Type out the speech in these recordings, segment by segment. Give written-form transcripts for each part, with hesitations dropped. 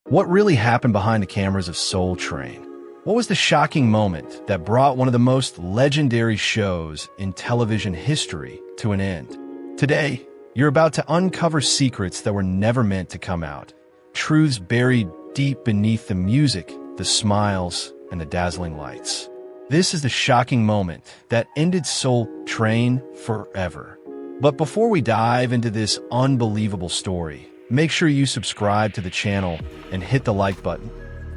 What really happened behind the cameras of Soul Train? What was the shocking moment that brought one of the most legendary shows in television history to an end? Today, you're about to uncover secrets that were never meant to come out. Truths buried deep beneath the music, the smiles, and the dazzling lights. This is the shocking moment that ended Soul Train forever. But before we dive into this unbelievable story, make sure you subscribe to the channel and hit the like button.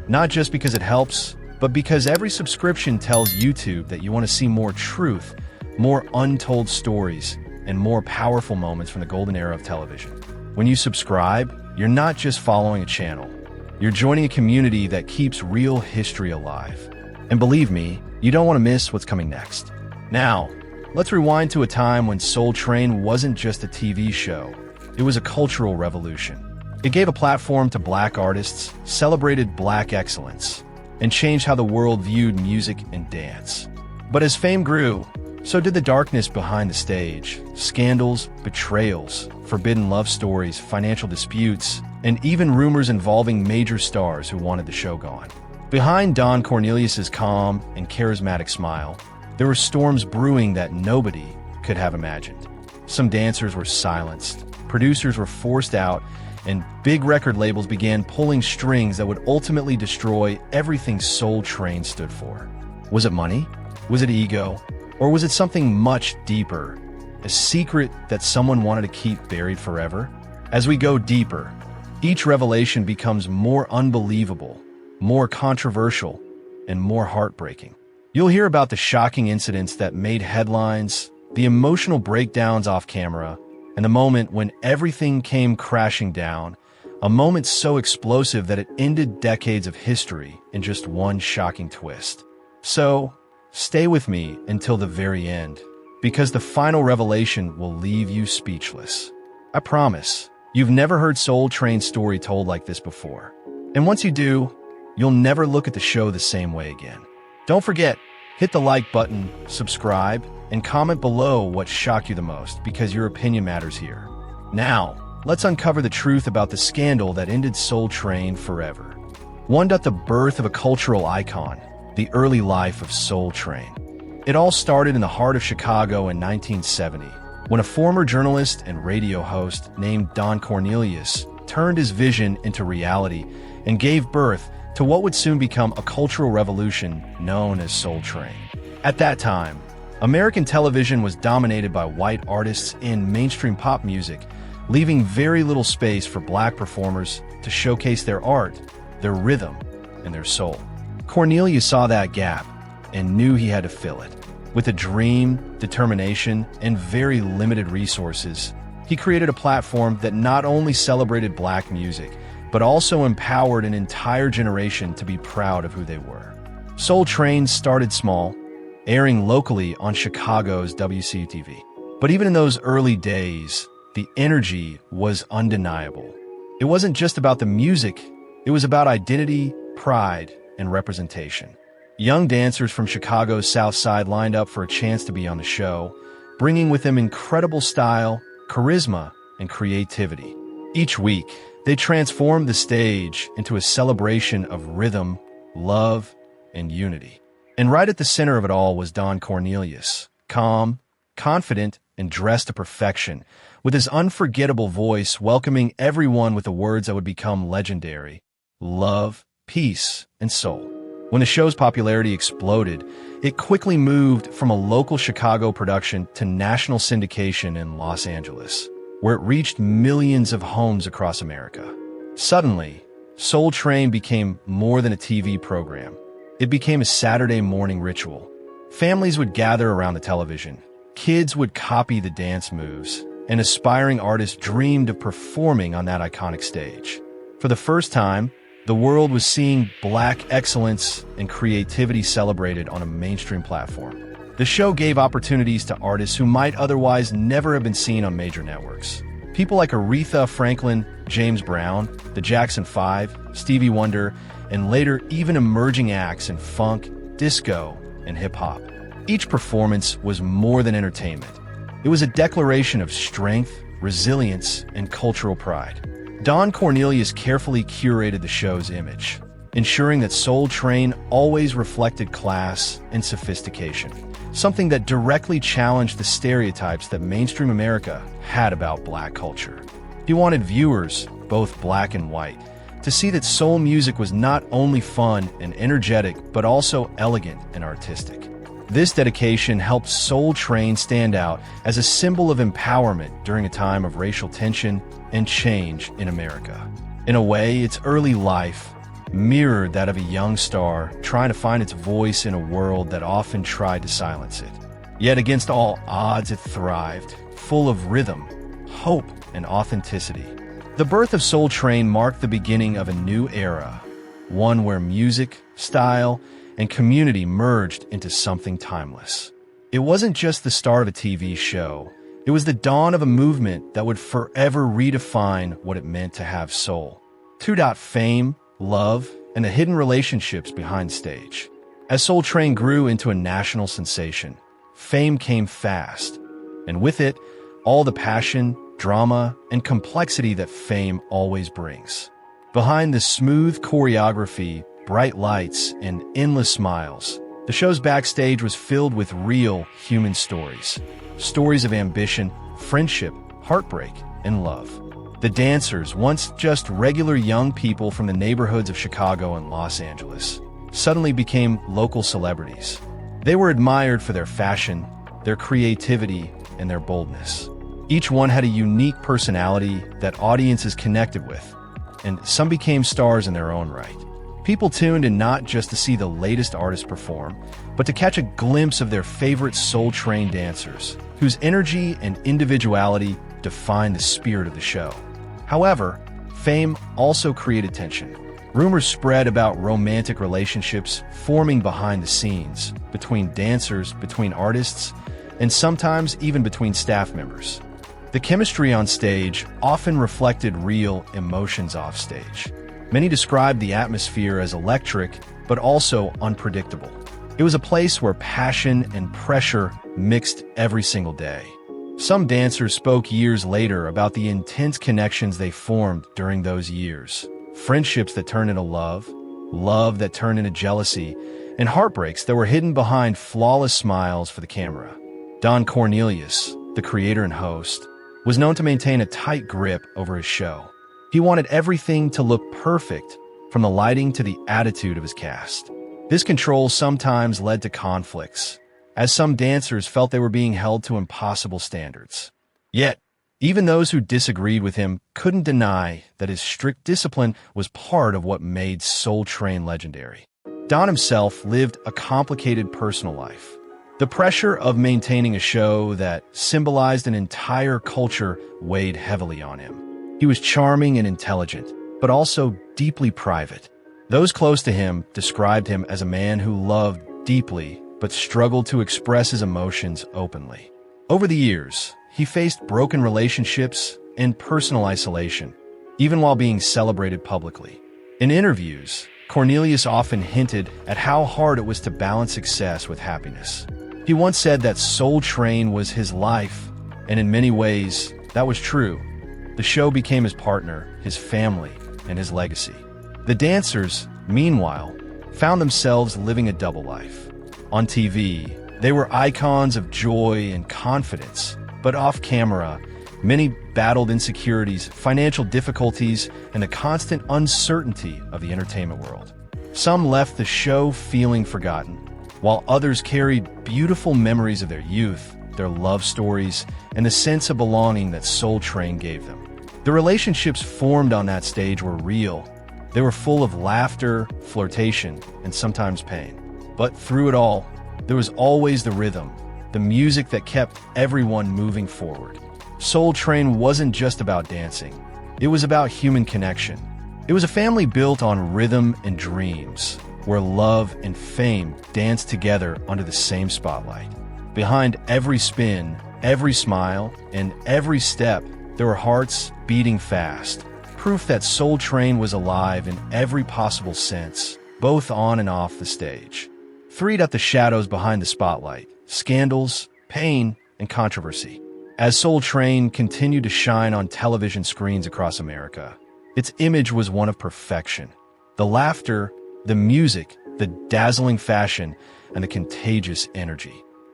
Not just because it helps, but because every subscription tells YouTube that you want to see more truth, more untold stories, and more powerful moments from the golden era of television. When you subscribe, you're not just following a channel. You're joining a community that keeps real history alive. And believe me, you don't want to miss what's coming next. Now, let's rewind to a time when Soul Train wasn't just a TV show. It was a cultural revolution. It gave a platform to Black artists, celebrated Black excellence, and changed how the world viewed music and dance. But as fame grew, so did the darkness behind the stage. Scandals, betrayals, forbidden love stories, financial disputes, and even rumors involving major stars who wanted the show gone. Behind Don Cornelius's calm and charismatic smile, there were storms brewing that nobody could have imagined. Some dancers were silenced, producers were forced out, and big record labels began pulling strings that would ultimately destroy everything Soul Train stood for. Was it money? Was it ego? Or was it something much deeper? A secret that someone wanted to keep buried forever? As we go deeper, each revelation becomes more unbelievable, more controversial, and more heartbreaking. You'll hear about the shocking incidents that made headlines, the emotional breakdowns off camera, and the moment when everything came crashing down, a moment so explosive that it ended decades of history in just one shocking twist. So, stay with me until the very end, because the final revelation will leave you speechless. I promise, you've never heard Soul Train's story told like this before. And once you do, you'll never look at the show the same way again. Don't forget, hit the like button, subscribe, and comment below what shocked you the most, because your opinion matters here. Now, let's uncover the truth about the scandal that ended Soul Train forever. One, the birth of a cultural icon, the early life of Soul Train. It all started in the heart of Chicago in 1970, when a former journalist and radio host named Don Cornelius turned his vision into reality and gave birth to what would soon become a cultural revolution known as Soul Train. At that time, American television was dominated by white artists in mainstream pop music, leaving very little space for Black performers to showcase their art, their rhythm, and their soul. Cornelius saw that gap and knew he had to fill it. With a dream, determination, and very limited resources, he created a platform that not only celebrated Black music, but also empowered an entire generation to be proud of who they were. Soul Train started small, airing locally on Chicago's WCTV. But even in those early days, the energy was undeniable. It wasn't just about the music, it was about identity, pride, and representation. Young dancers from Chicago's South Side lined up for a chance to be on the show, bringing with them incredible style, charisma, and creativity. Each week, they transformed the stage into a celebration of rhythm, love, and unity. And right at the center of it all was Don Cornelius, calm, confident, and dressed to perfection, with his unforgettable voice welcoming everyone with the words that would become legendary: love, peace, and soul. When the show's popularity exploded, it quickly moved from a local Chicago production to national syndication in Los Angeles, where it reached millions of homes across America. Suddenly, Soul Train became more than a TV program. It became a Saturday morning ritual. Families would gather around the television, kids would copy the dance moves, and aspiring artists dreamed of performing on that iconic stage. For the first time, the world was seeing Black excellence and creativity celebrated on a mainstream platform. The show gave opportunities to artists who might otherwise never have been seen on major networks. People like Aretha Franklin, James Brown, the Jackson 5, Stevie Wonder, and later even emerging acts in funk, disco, and hip-hop. Each performance was more than entertainment. It was a declaration of strength, resilience, and cultural pride. Don Cornelius carefully curated the show's image, ensuring that Soul Train always reflected class and sophistication, something that directly challenged the stereotypes that mainstream America had about black culture. He wanted viewers, both black and white, to see that soul music was not only fun and energetic, but also elegant and artistic. This dedication helped Soul Train stand out as a symbol of empowerment during a time of racial tension and change in America. In a way, its early life mirrored that of a young star trying to find its voice in a world that often tried to silence it. Yet against all odds, it thrived, full of rhythm, hope, and authenticity. The birth of Soul Train marked the beginning of a new era, one where music, style, and community merged into something timeless. It wasn't just the start of a TV show, it was the dawn of a movement that would forever redefine what it meant to have soul. Fame, love, and the hidden relationships behind stage. As Soul Train grew into a national sensation, fame came fast, and with it, all the passion, drama, and complexity that fame always brings. Behind the smooth choreography, bright lights, and endless smiles, the show's backstage was filled with real human stories. Stories of ambition, friendship, heartbreak, and love. The dancers, once just regular young people from the neighborhoods of Chicago and Los Angeles, suddenly became local celebrities. They were admired for their fashion, their creativity, and their boldness. Each one had a unique personality that audiences connected with, and some became stars in their own right. People tuned in not just to see the latest artists perform, but to catch a glimpse of their favorite Soul Train dancers, whose energy and individuality defined the spirit of the show. However, fame also created tension. Rumors spread about romantic relationships forming behind the scenes, between dancers, between artists, and sometimes even between staff members. The chemistry on stage often reflected real emotions off stage. Many described the atmosphere as electric, but also unpredictable. It was a place where passion and pressure mixed every single day. Some dancers spoke years later about the intense connections they formed during those years. Friendships that turned into love, love that turned into jealousy, and heartbreaks that were hidden behind flawless smiles for the camera. Don Cornelius, the creator and host, was known to maintain a tight grip over his show. He wanted everything to look perfect, from the lighting to the attitude of his cast. This control sometimes led to conflicts, as some dancers felt they were being held to impossible standards. Yet, even those who disagreed with him couldn't deny that his strict discipline was part of what made Soul Train legendary. Don himself lived a complicated personal life. The pressure of maintaining a show that symbolized an entire culture weighed heavily on him. He was charming and intelligent, but also deeply private. Those close to him described him as a man who loved deeply, but struggled to express his emotions openly. Over the years, he faced broken relationships and personal isolation, even while being celebrated publicly. In interviews, Cornelius often hinted at how hard it was to balance success with happiness. He once said that Soul Train was his life, and in many ways, that was true. The show became his partner, his family, and his legacy. The dancers, meanwhile, found themselves living a double life. On TV, they were icons of joy and confidence, but off camera, many battled insecurities, financial difficulties, and the constant uncertainty of the entertainment world. Some left the show feeling forgotten, while others carried beautiful memories of their youth, their love stories, and the sense of belonging that Soul Train gave them. The relationships formed on that stage were real. They were full of laughter, flirtation, and sometimes pain. But through it all, there was always the rhythm, the music that kept everyone moving forward. Soul Train wasn't just about dancing. It was about human connection. It was a family built on rhythm and dreams, where love and fame danced together under the same spotlight. Behind every spin, every smile, and every step, there were hearts beating fast, proof that Soul Train was alive in every possible sense, both on and off the stage. Freed up the shadows behind the spotlight, scandals, pain, and controversy. As Soul Train continued to shine on television screens across America, Its image was one of perfection. The laughter, the music, the dazzling fashion, and the contagious energy.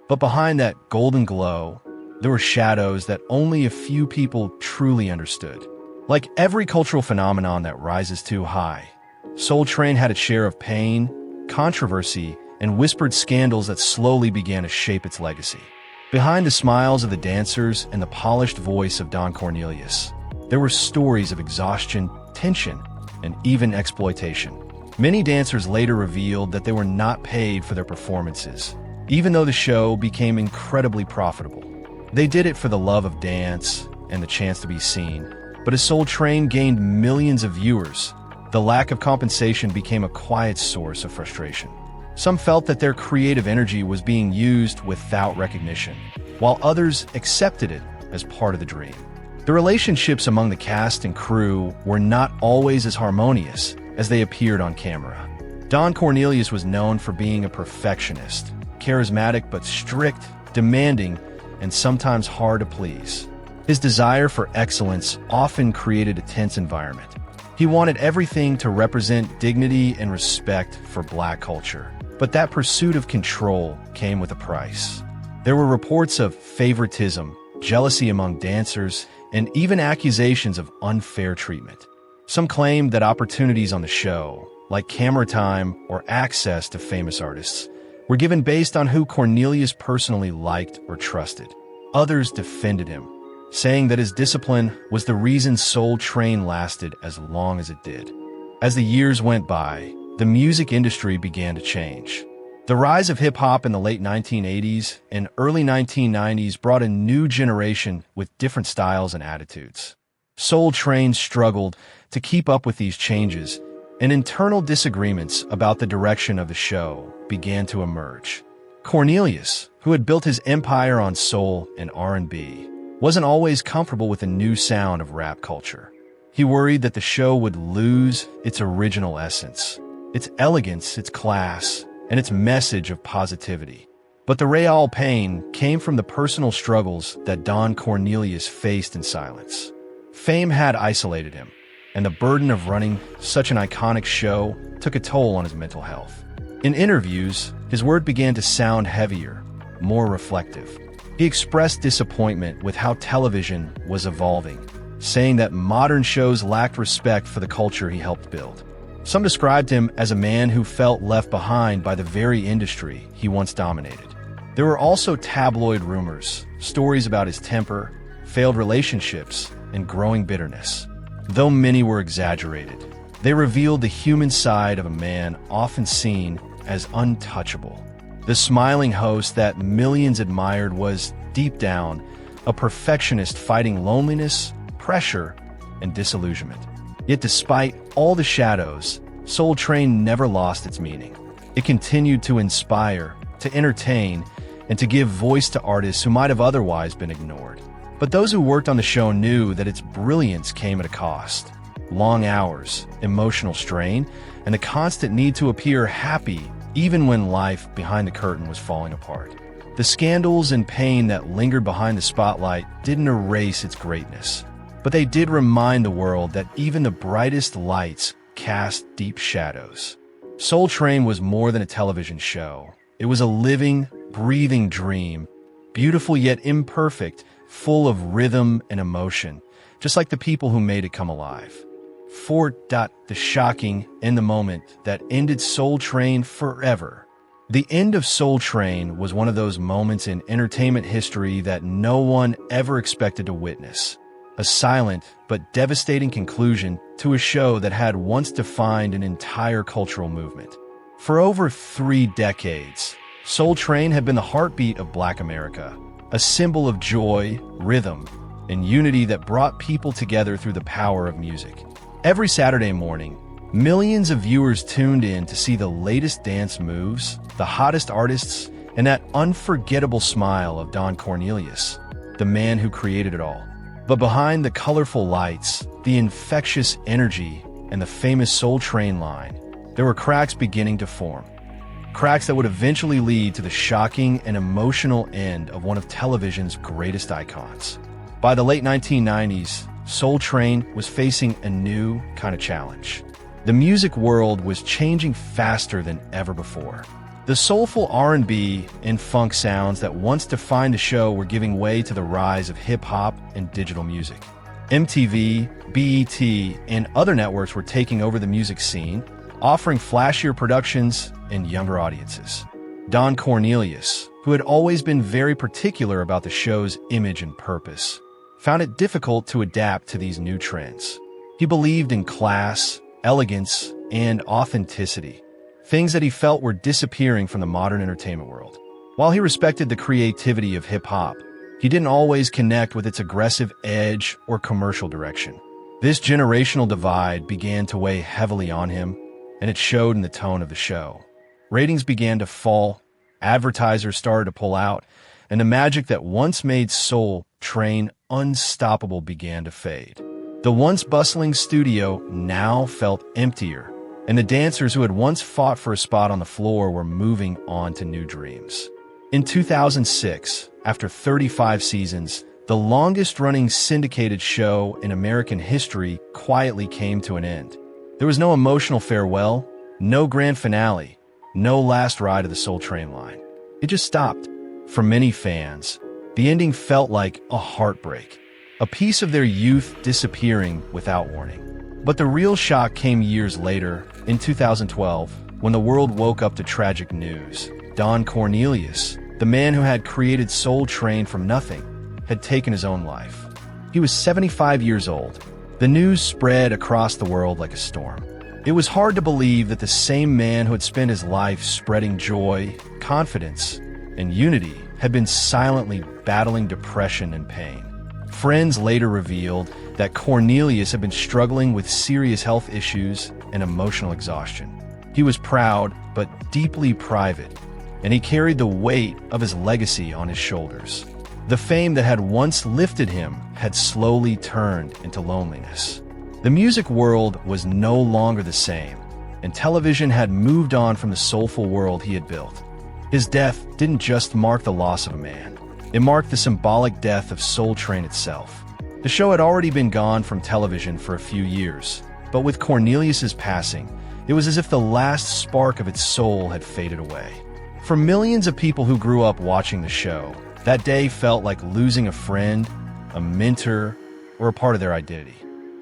But behind that golden glow, there were shadows that only a few people truly understood. Like every cultural phenomenon that rises too high, Soul Train had its share of pain, controversy, and whispered scandals that slowly began to shape its legacy. Behind the smiles of the dancers and the polished voice of Don Cornelius, there were stories of exhaustion, tension, and even exploitation. Many dancers later revealed that they were not paid for their performances, even though the show became incredibly profitable. They did it for the love of dance and the chance to be seen. But as Soul Train gained millions of viewers, the lack of compensation became a quiet source of frustration. Some felt that their creative energy was being used without recognition, while others accepted it as part of the dream. The relationships among the cast and crew were not always as harmonious as they appeared on camera. Don Cornelius was known for being a perfectionist, charismatic but strict, demanding, and sometimes hard to please. His desire for excellence often created a tense environment. He wanted everything to represent dignity and respect for Black culture. But that pursuit of control came with a price. There were reports of favoritism, jealousy among dancers, and even accusations of unfair treatment. Some claimed that opportunities on the show, like camera time or access to famous artists, were given based on who Cornelius personally liked or trusted. Others defended him, saying that his discipline was the reason Soul Train lasted as long as it did. As the years went by, the music industry began to change. The rise of hip-hop in the late 1980s and early 1990s brought a new generation with different styles and attitudes. Soul Train struggled to keep up with these changes, and internal disagreements about the direction of the show began to emerge. Cornelius, who had built his empire on soul and R&B, wasn't always comfortable with the new sound of rap culture. He worried that the show would lose its original essence, its elegance, its class, and its message of positivity. But the real pain came from the personal struggles that Don Cornelius faced in silence. Fame had isolated him, and the burden of running such an iconic show took a toll on his mental health. In interviews, his words began to sound heavier, more reflective. He expressed disappointment with how television was evolving, saying that modern shows lacked respect for the culture he helped build. Some described him as a man who felt left behind by the very industry he once dominated. There were also tabloid rumors, stories about his temper, failed relationships, and growing bitterness. Though many were exaggerated, they revealed the human side of a man often seen as untouchable. The smiling host that millions admired was, deep down, a perfectionist fighting loneliness, pressure, and disillusionment. Yet despite all the shadows, Soul Train never lost its meaning. It continued to inspire, to entertain, and to give voice to artists who might have otherwise been ignored. But those who worked on the show knew that its brilliance came at a cost. Long hours, emotional strain, and the constant need to appear happy even when life behind the curtain was falling apart. The scandals and pain that lingered behind the spotlight didn't erase its greatness, but they did remind the world that even the brightest lights cast deep shadows. Soul Train was more than a television show. It was a living, breathing dream, beautiful yet imperfect, full of rhythm and emotion, just like the people who made it come alive. The shocking in the moment that ended Soul Train forever. The end of Soul Train was one of those moments in entertainment history that no one ever expected to witness. A silent but devastating conclusion to a show that had once defined an entire cultural movement. For over 3 decades, Soul Train had been the heartbeat of Black America, a symbol of joy, rhythm, and unity that brought people together through the power of music. Every Saturday morning, millions of viewers tuned in to see the latest dance moves, the hottest artists, and that unforgettable smile of Don Cornelius, the man who created it all. But behind the colorful lights, the infectious energy, and the famous Soul Train line, there were cracks beginning to form. Cracks that would eventually lead to the shocking and emotional end of one of television's greatest icons. By the late 1990s, Soul Train was facing a new kind of challenge. The music world was changing faster than ever before. The soulful R&B and funk sounds that once defined the show were giving way to the rise of hip-hop and digital music. MTV, BET, and other networks were taking over the music scene, offering flashier productions and younger audiences. Don Cornelius, who had always been very particular about the show's image and purpose, found it difficult to adapt to these new trends. He believed in class, elegance, and authenticity, things that he felt were disappearing from the modern entertainment world. While he respected the creativity of hip-hop, he didn't always connect with its aggressive edge or commercial direction. This generational divide began to weigh heavily on him, and it showed in the tone of the show. Ratings began to fall, advertisers started to pull out, and the magic that once made Soul Train unstoppable began to fade. The once bustling studio now felt emptier, and the dancers who had once fought for a spot on the floor were moving on to new dreams. In 2006, after 35 seasons, the longest-running syndicated show in American history quietly came to an end. There was no emotional farewell, no grand finale, no last ride of the Soul Train line. It just stopped. For many fans, the ending felt like a heartbreak, a piece of their youth disappearing without warning. But the real shock came years later, in 2012, when the world woke up to tragic news. Don Cornelius, the man who had created Soul Train from nothing, had taken his own life. He was 75 years old. The news spread across the world like a storm. It was hard to believe that the same man who had spent his life spreading joy, confidence, and unity had been silently battling depression and pain. Friends later revealed that Cornelius had been struggling with serious health issues and emotional exhaustion. He was proud, but deeply private, and he carried the weight of his legacy on his shoulders. The fame that had once lifted him had slowly turned into loneliness. The music world was no longer the same, and television had moved on from the soulful world he had built. His death didn't just mark the loss of a man. It marked the symbolic death of Soul Train itself. The show had already been gone from television for a few years, but with Cornelius's passing, it was as if the last spark of its soul had faded away. For millions of people who grew up watching the show, that day felt like losing a friend, a mentor, or a part of their identity.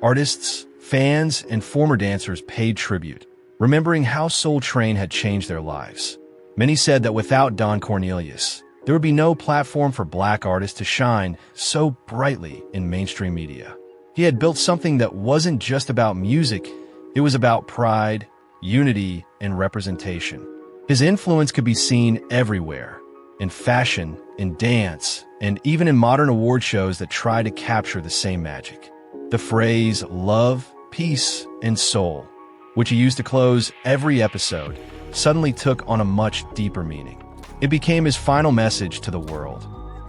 Artists, fans, and former dancers paid tribute, remembering how Soul Train had changed their lives. Many said that without Don Cornelius, there would be no platform for Black artists to shine so brightly in mainstream media. He had built something that wasn't just about music, it was about pride, unity, and representation. His influence could be seen everywhere, in fashion, in dance, and even in modern award shows that try to capture the same magic. The phrase love, peace, and soul, which he used to close every episode, suddenly took on a much deeper meaning. It became his final message to the world,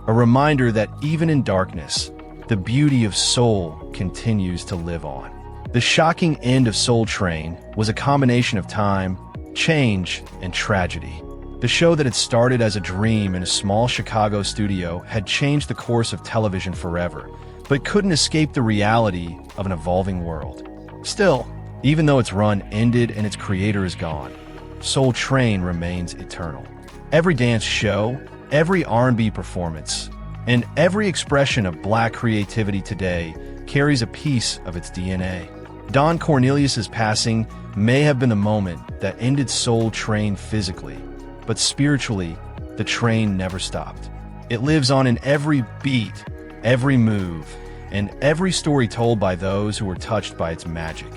a reminder that even in darkness, the beauty of soul continues to live on. The shocking end of Soul Train was a combination of time, change, and tragedy. The show that had started as a dream in a small Chicago studio had changed the course of television forever, but couldn't escape the reality of an evolving world. Still, even though its run ended and its creator is gone, Soul Train remains eternal. Every dance show, every R&B performance, and every expression of Black creativity today carries a piece of its DNA. Don Cornelius's passing may have been the moment that ended Soul Train physically, but spiritually, the train never stopped. It lives on in every beat, every move, and every story told by those who were touched by its magic.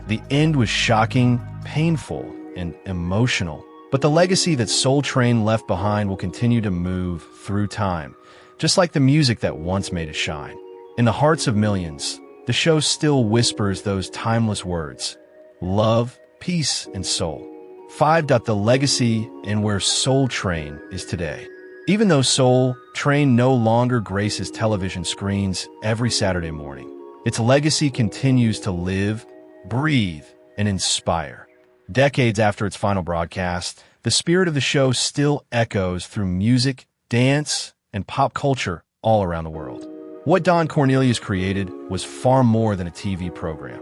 The end was shocking, painful, and emotional, but the legacy that Soul Train left behind will continue to move through time, just like the music that once made it shine. In the hearts of millions, the show still whispers those timeless words: love, peace, and soul. 5. The legacy and where Soul Train is today. Even though Soul Train no longer graces television screens every Saturday morning, its legacy continues to live, breathe, and inspire. Decades after its final broadcast, the spirit of the show still echoes through music, dance, and pop culture all around the world. What Don Cornelius created was far more than a TV program.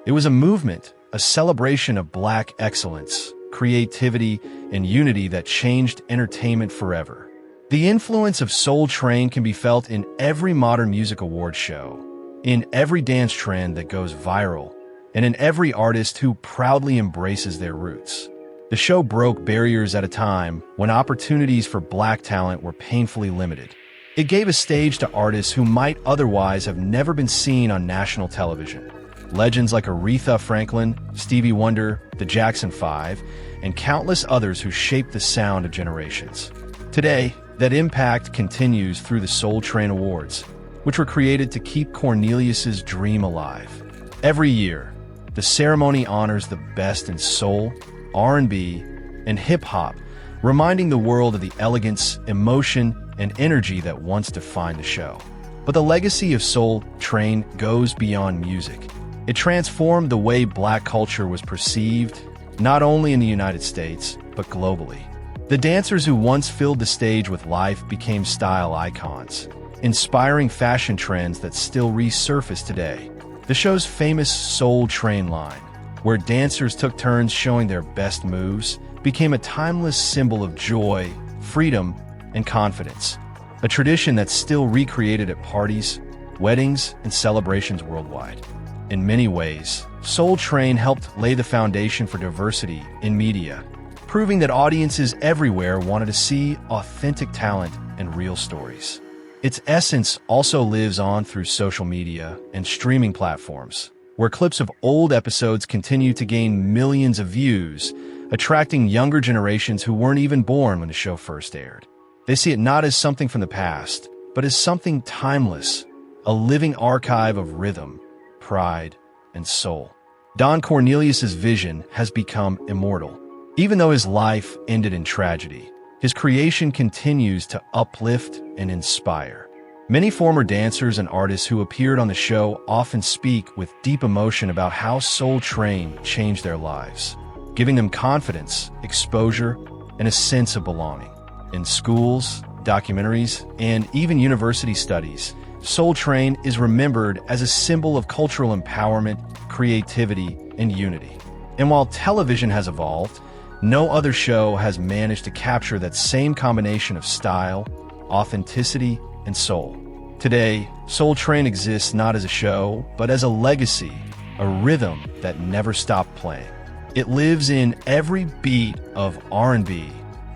It was a movement, a celebration of Black excellence, creativity, and unity that changed entertainment forever. The influence of Soul Train can be felt in every modern music award show, in every dance trend that goes viral, and in every artist who proudly embraces their roots. The show broke barriers at a time when opportunities for Black talent were painfully limited. It gave a stage to artists who might otherwise have never been seen on national television. Legends like Aretha Franklin, Stevie Wonder, the Jackson 5, and countless others who shaped the sound of generations. Today, that impact continues through the Soul Train Awards, which were created to keep Cornelius's dream alive. Every year, the ceremony honors the best in soul, R&B, and hip-hop, reminding the world of the elegance, emotion, and energy that once defined the show. But the legacy of Soul Train goes beyond music. It transformed the way Black culture was perceived, not only in the United States, but globally. The dancers who once filled the stage with life became style icons, inspiring fashion trends that still resurface today. The show's famous Soul Train line, where dancers took turns showing their best moves, became a timeless symbol of joy, freedom, and confidence, a tradition that's still recreated at parties, weddings, and celebrations worldwide. In many ways, Soul Train helped lay the foundation for diversity in media, proving that audiences everywhere wanted to see authentic talent and real stories. Its essence also lives on through social media and streaming platforms, where clips of old episodes continue to gain millions of views, attracting younger generations who weren't even born when the show first aired. They see it not as something from the past, but as something timeless, a living archive of rhythm, pride, and soul. Don Cornelius's vision has become immortal. Even though his life ended in tragedy, his creation continues to uplift and inspire. Many former dancers and artists who appeared on the show often speak with deep emotion about how Soul Train changed their lives, giving them confidence, exposure, and a sense of belonging. In schools, documentaries, and even university studies, Soul Train is remembered as a symbol of cultural empowerment, creativity, and unity. And while television has evolved, no other show has managed to capture that same combination of style, authenticity, and soul. Today, Soul Train exists not as a show, but as a legacy, a rhythm that never stopped playing. It lives in every beat of R&B,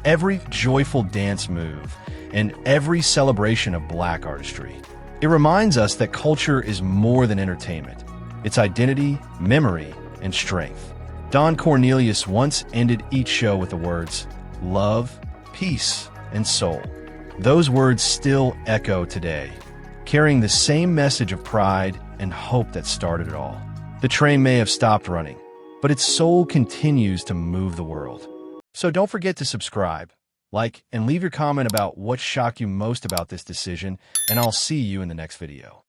every joyful dance move, and every celebration of Black artistry. It reminds us that culture is more than entertainment. It's identity, memory, and strength. Don Cornelius once ended each show with the words, "Love, peace, and soul." Those words still echo today, carrying the same message of pride and hope that started it all. The train may have stopped running, but its soul continues to move the world. So don't forget to subscribe, like, and leave your comment about what shocked you most about this decision, and I'll see you in the next video.